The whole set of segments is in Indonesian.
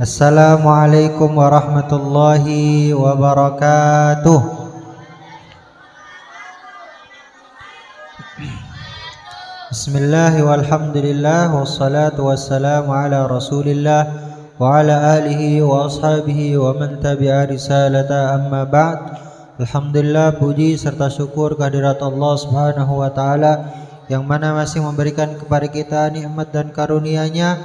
Assalamualaikum warahmatullahi wabarakatuh. Bismillah walhamdulillah wassalatu wassalamu ala rasulillah wa ala alihi wa ashabihi wa man tabi'a risalata amma ba'd. Alhamdulillah, puji serta syukur kehadirat Allah Subhanahu wa taala yang mana masih memberikan kepada kita nikmat dan karunia-Nya,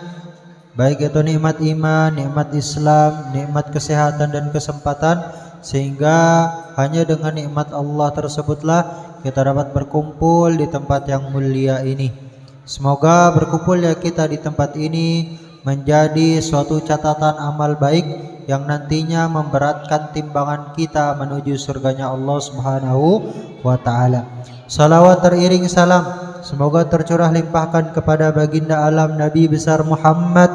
baik itu nikmat iman, nikmat Islam, nikmat kesehatan dan kesempatan, sehingga hanya dengan nikmat Allah tersebutlah kita dapat berkumpul di tempat yang mulia ini. Semoga berkumpulnya kita di tempat ini menjadi suatu catatan amal baik yang nantinya memberatkan timbangan kita menuju surganya Allah Subhanahu wa taala. Salawat teriring salam semoga tercurah limpahkan kepada baginda alam Nabi besar Muhammad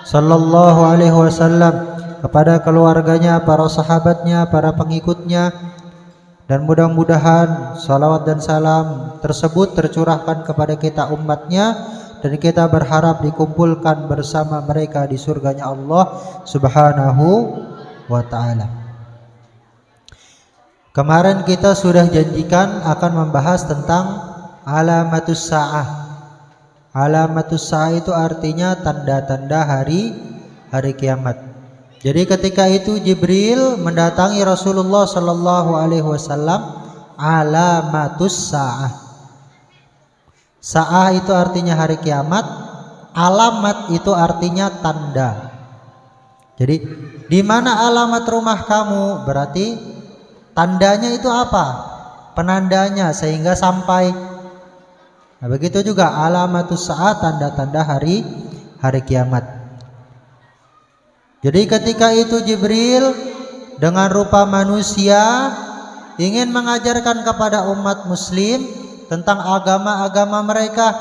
sallallahu alaihi wasallam, kepada keluarganya, para sahabatnya, para pengikutnya, dan mudah-mudahan salawat dan salam tersebut tercurahkan kepada kita umatnya, dan kita berharap dikumpulkan bersama mereka di surganya Allah Subhanahu wa ta'ala. Kemarin kita sudah janjikan akan membahas tentang alamatus sa'ah. Alamatus sa'ah itu artinya tanda-tanda hari kiamat. Jadi ketika itu Jibril mendatangi Rasulullah sallallahu alaihi wasallam, alamatus sa'ah. Sa'ah itu artinya hari kiamat, alamat itu artinya tanda. Jadi di mana alamat rumah kamu, berarti tandanya itu apa? Penandanya sehingga sampai. Nah, begitu juga alamatus sa'ah, tanda-tanda hari kiamat. Jadi ketika itu Jibril dengan rupa manusia ingin mengajarkan kepada umat muslim tentang agama-agama mereka,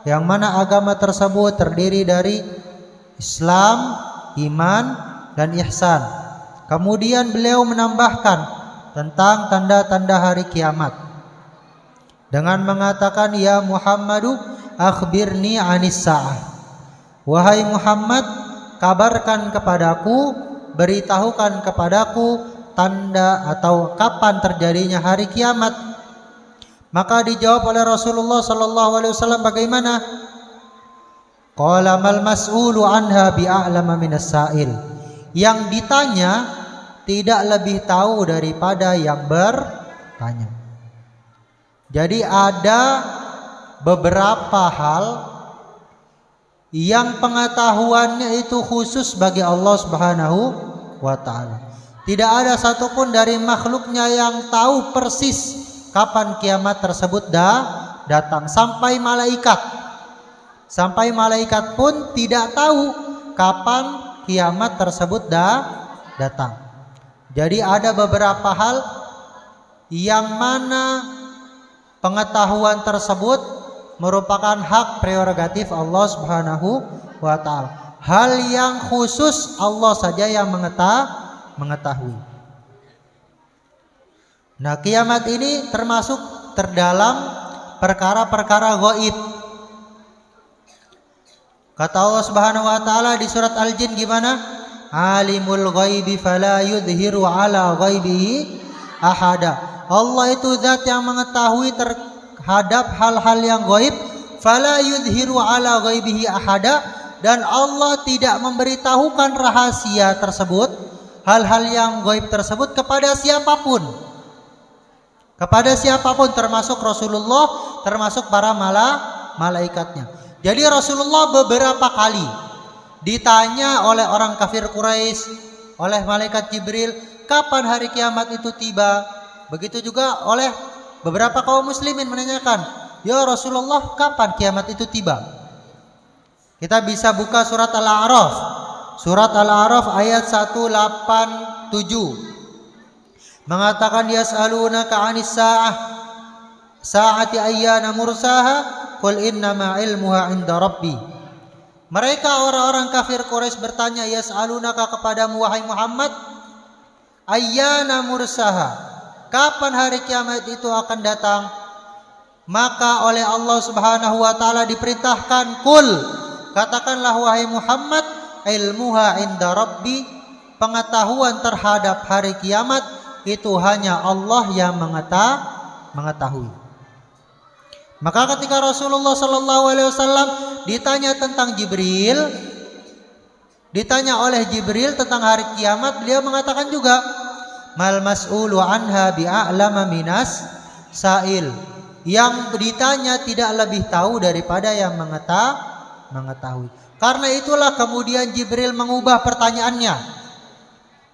yang mana agama tersebut terdiri dari Islam, iman, dan ihsan. Kemudian beliau menambahkan tentang tanda-tanda hari kiamat dengan mengatakan, ya Muhammadu akhbirni anis sa'ah. Wahai Muhammad, kabarkan kepadaku, beritahukan kepadaku tanda atau kapan terjadinya hari kiamat. Maka dijawab oleh Rasulullah sallallahu alaihi wasallam bagaimana? Qala mal mas'ulu anha bi'a'lama minas sa'il. Yang ditanya tidak lebih tahu daripada yang bertanya. Jadi ada beberapa hal yang pengetahuannya itu khusus bagi Allah Subhanahu wa taala. Tidak ada satupun dari makhluknya yang tahu persis kapan kiamat tersebut datang, sampai malaikat. Sampai malaikat pun tidak tahu kapan kiamat tersebut datang. Jadi ada beberapa hal yang mana pengetahuan tersebut merupakan hak prerogatif Allah Subhanahu wa taala. Hal yang khusus Allah saja yang mengetahui. Nah, kiamat ini termasuk terdalam perkara-perkara ghaib. Kata Allah Subhanahu wa taala di surat Al-Jin gimana? Alimul ghaibi fala yudhiru ala ghaibihi ahada. Allah itu zat yang mengetahui terhadap hal-hal yang ghaib, fala yudhiru ala ghaibihi ahada, dan Allah tidak memberitahukan rahasia tersebut, hal-hal yang ghaib tersebut kepada siapapun. Kepada siapapun, termasuk Rasulullah, termasuk para malaikatnya. Jadi Rasulullah beberapa kali ditanya oleh orang kafir Quraisy, oleh malaikat Jibril, kapan hari kiamat itu tiba. Begitu juga oleh beberapa kaum muslimin menanyakan, ya Rasulullah, kapan kiamat itu tiba? Kita bisa buka surat Al-A'raf. Surat Al-A'raf ayat 187. Mengatakan, yas'alunaka 'anis sa'ah sa'ati ayyana mursaha qul innama ilmuha 'inda rabbi. Mereka orang-orang kafir Quraisy bertanya, yas'alunaka, kepadamu wahai Muhammad, ayyana mursaha, kapan hari kiamat itu akan datang? Maka oleh Allah Subhanahu wa taala diperintahkan, qul, katakanlah wahai Muhammad, ilmuha inda rabbi, pengetahuan terhadap hari kiamat itu hanya Allah yang mengetahui. Maka ketika Rasulullah sallallahu alaihi wasallam ditanya tentang Jibril, ditanya oleh Jibril tentang hari kiamat, beliau mengatakan juga, mal mas'ulu anha bi'a'lama minas sa'il. Yang ditanya tidak lebih tahu daripada yang mengetahui. Karena itulah kemudian Jibril mengubah pertanyaannya.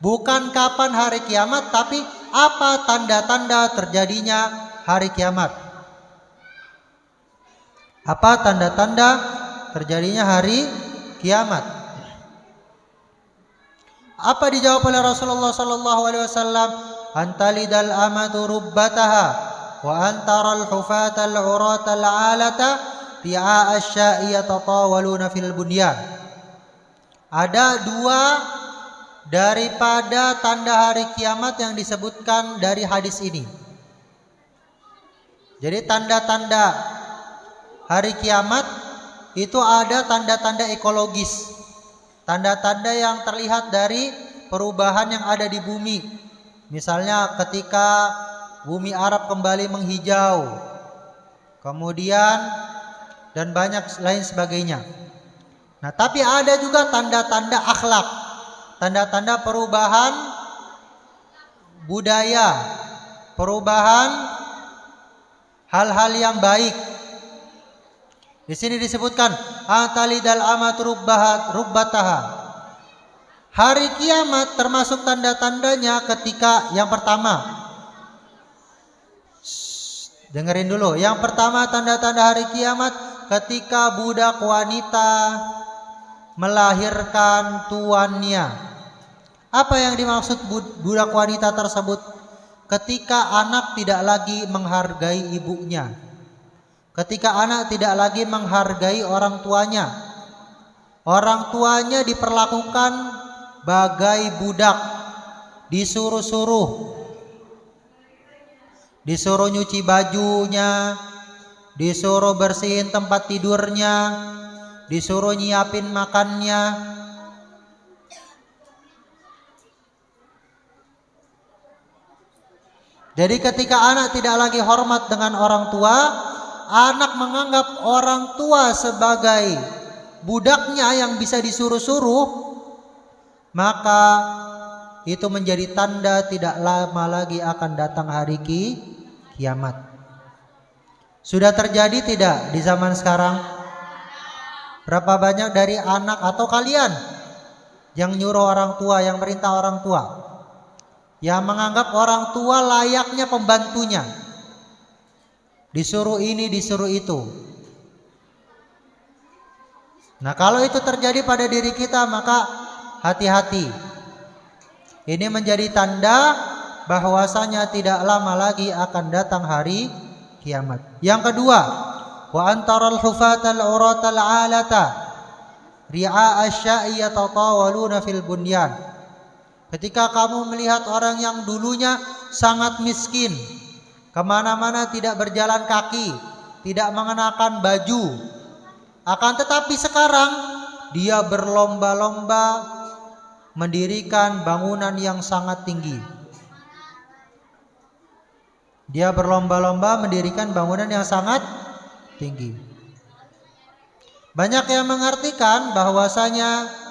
Bukan kapan hari kiamat, tapi apa tanda-tanda terjadinya hari kiamat. Apa tanda-tanda terjadinya hari kiamat? Apa dijawab oleh Rasulullah sallallahu alaihi wasallam? Antalidal amatu rubbataha wa antaral hufatal uratal alata ti'a asya'i yatatawaluna fil bunyan. Ada dua daripada tanda hari kiamat yang disebutkan dari hadis ini. Jadi tanda-tanda hari kiamat itu ada tanda-tanda ekologis, tanda-tanda yang terlihat dari perubahan yang ada di bumi. Misalnya ketika bumi Arab kembali menghijau, kemudian dan banyak lain sebagainya. Nah, tapi ada juga tanda-tanda akhlak, tanda-tanda perubahan budaya, perubahan hal-hal yang baik. Di sini disebutkan atalidal amat rubbataha. Hari kiamat termasuk tanda-tandanya ketika yang pertama. Dengerin dulu. Yang pertama tanda-tanda hari kiamat ketika budak wanita melahirkan tuannya. Apa yang dimaksud budak wanita tersebut? Ketika anak tidak lagi menghargai ibunya, ketika anak tidak lagi menghargai orang tuanya, orang tuanya diperlakukan bagai budak, disuruh nyuci bajunya, disuruh bersihin tempat tidurnya, disuruh nyiapin makannya. Jadi ketika anak tidak lagi hormat dengan orang tua, anak menganggap orang tua sebagai budaknya yang bisa disuruh-suruh, maka itu menjadi tanda tidak lama lagi akan datang hari kiamat. Sudah terjadi tidak di zaman sekarang? Berapa banyak dari anak atau kalian yang nyuruh orang tua, yang merintah orang tua, yang menganggap orang tua layaknya pembantunya, disuruh ini, disuruh itu. Nah, kalau itu terjadi pada diri kita, maka hati-hati. Ini menjadi tanda bahwasanya tidak lama lagi akan datang hari kiamat. Yang kedua, wa antaral hufatal uratal alata ri'a asya'i yatatawaluna fil bunyan. Ketika kamu melihat orang yang dulunya sangat miskin, kemana-mana tidak berjalan kaki, tidak mengenakan baju, akan tetapi sekarang dia berlomba-lomba mendirikan bangunan yang sangat tinggi. Dia berlomba-lomba mendirikan bangunan yang sangat tinggi. Banyak yang mengartikan bahwasanya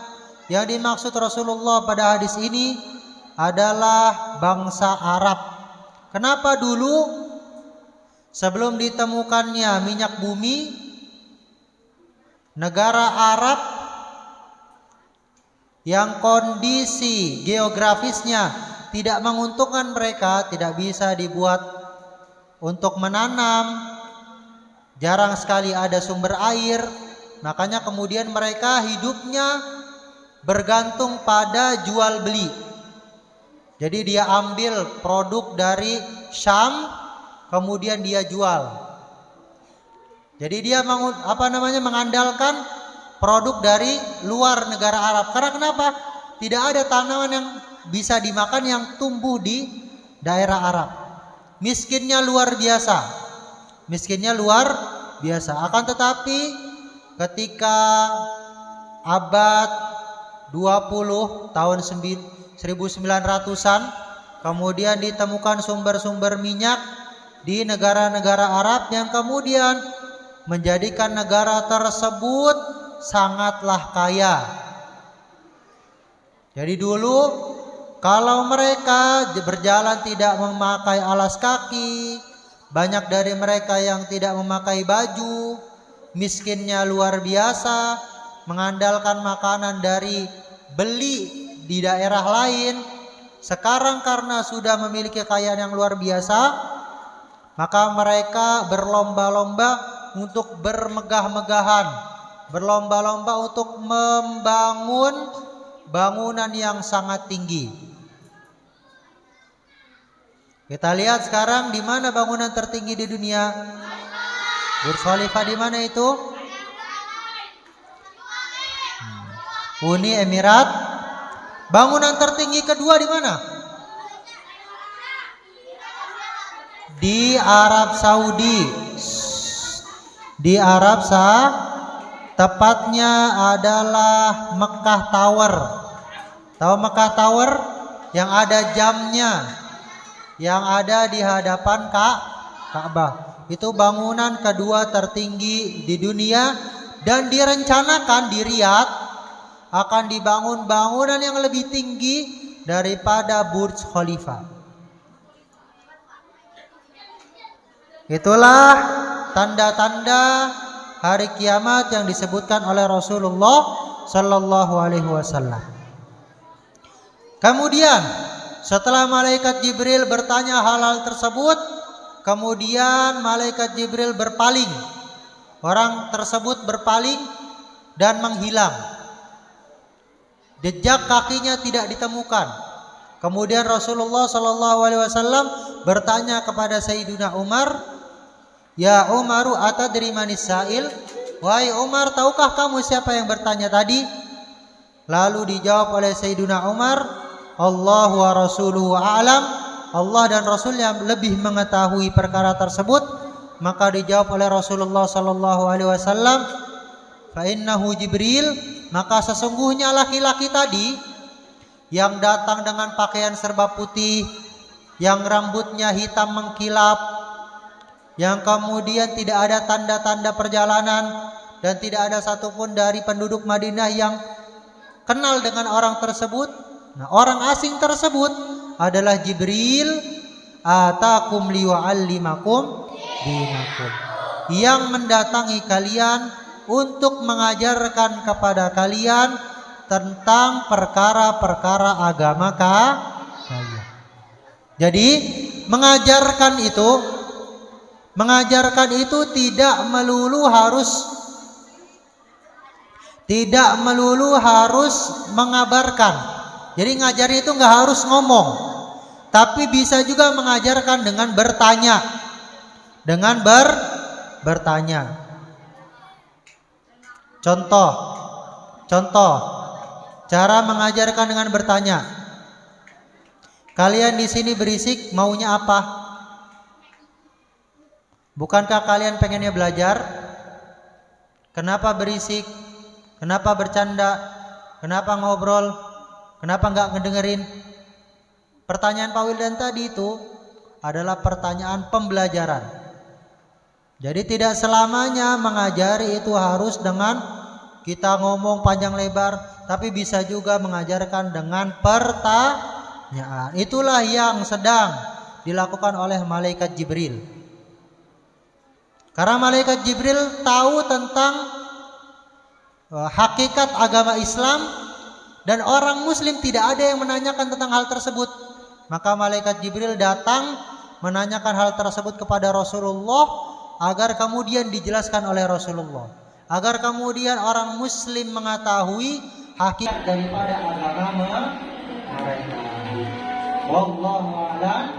yang dimaksud Rasulullah pada hadis ini adalah bangsa Arab. Kenapa dulu sebelum ditemukannya minyak bumi, negara Arab yang kondisi geografisnya tidak menguntungkan mereka, tidak bisa dibuat untuk menanam, jarang sekali ada sumber air, makanya kemudian mereka hidupnya bergantung pada jual beli. Jadi dia ambil produk dari Syam, kemudian dia jual. Jadi dia mengandalkan produk dari luar negara Arab. Karena kenapa? Tidak ada tanaman yang bisa dimakan yang tumbuh di daerah Arab. Miskinnya luar biasa. Akan tetapi ketika abad 20 tahun 1900-an, kemudian ditemukan sumber-sumber minyak di negara-negara Arab yang kemudian menjadikan negara tersebut sangatlah kaya. Jadi dulu kalau mereka berjalan tidak memakai alas kaki, banyak dari mereka yang tidak memakai baju, miskinnya luar biasa, mengandalkan makanan dari beli di daerah lain. Sekarang karena sudah memiliki kekayaan yang luar biasa, maka mereka berlomba-lomba untuk bermegah-megahan, berlomba-lomba untuk membangun bangunan yang sangat tinggi. Kita lihat sekarang di mana bangunan tertinggi di dunia? Burj Khalifa di mana itu? Uni Emirat. Bangunan tertinggi kedua di mana? Di Arab Saudi. Di Arab tepatnya adalah Mekah Tower. Tahu Mekah Tower? Yang ada jamnya, yang ada di hadapan Ka'bah. Itu bangunan kedua tertinggi di dunia, dan direncanakan di Riyadh akan dibangun bangunan yang lebih tinggi daripada Burj Khalifa. Itulah tanda-tanda hari kiamat yang disebutkan oleh Rasulullah Sallallahu Alaihi Wasallam. Kemudian setelah malaikat Jibril bertanya hal-hal tersebut, kemudian malaikat Jibril berpaling. Orang tersebut berpaling dan menghilang. Jejak kakinya tidak ditemukan. Kemudian Rasulullah Sallallahu Alaihi Wasallam bertanya kepada Sayyidina Umar, "Ya Umaru, atadri manis sa'il?" Wahai Umar, tahukah kamu siapa yang bertanya tadi? Lalu dijawab oleh Sayyidina Umar, Allah wa rasuluhu a'lam. Allah dan Rasulnya lebih mengetahui perkara tersebut. Maka dijawab oleh Rasulullah Sallallahu Alaihi Wasallam, fa innahu Jibril. Maka sesungguhnya laki-laki tadi yang datang dengan pakaian serba putih, yang rambutnya hitam mengkilap, yang kemudian tidak ada tanda-tanda perjalanan, dan tidak ada satupun dari penduduk Madinah yang kenal dengan orang tersebut. Nah, orang asing tersebut adalah Jibril, atakum liyu'allimakum dinakum, yang mendatangi kalian untuk mengajarkan kepada kalian tentang perkara-perkara agama kalian. Jadi mengajarkan itu tidak melulu harus mengabarkan. Jadi ngajari itu nggak harus ngomong, tapi bisa juga mengajarkan dengan bertanya, bertanya. Contoh cara mengajarkan dengan bertanya. Kalian di sini berisik, maunya apa? Bukankah kalian pengennya belajar? Kenapa berisik? Kenapa bercanda? Kenapa ngobrol? Kenapa nggak ngedengerin? Pertanyaan Pak Wildan tadi itu adalah pertanyaan pembelajaran. Jadi tidak selamanya mengajari itu harus dengan kita ngomong panjang lebar, tapi bisa juga mengajarkan dengan pertanyaan. Itulah yang sedang dilakukan oleh malaikat Jibril. Karena malaikat Jibril tahu tentang hakikat agama Islam, dan orang muslim tidak ada yang menanyakan tentang hal tersebut. Maka malaikat Jibril datang menanyakan hal tersebut kepada Rasulullah, agar kemudian dijelaskan oleh Rasulullah, agar kemudian orang muslim mengetahui hakikat daripada agama mereka. Wallahu a'lam.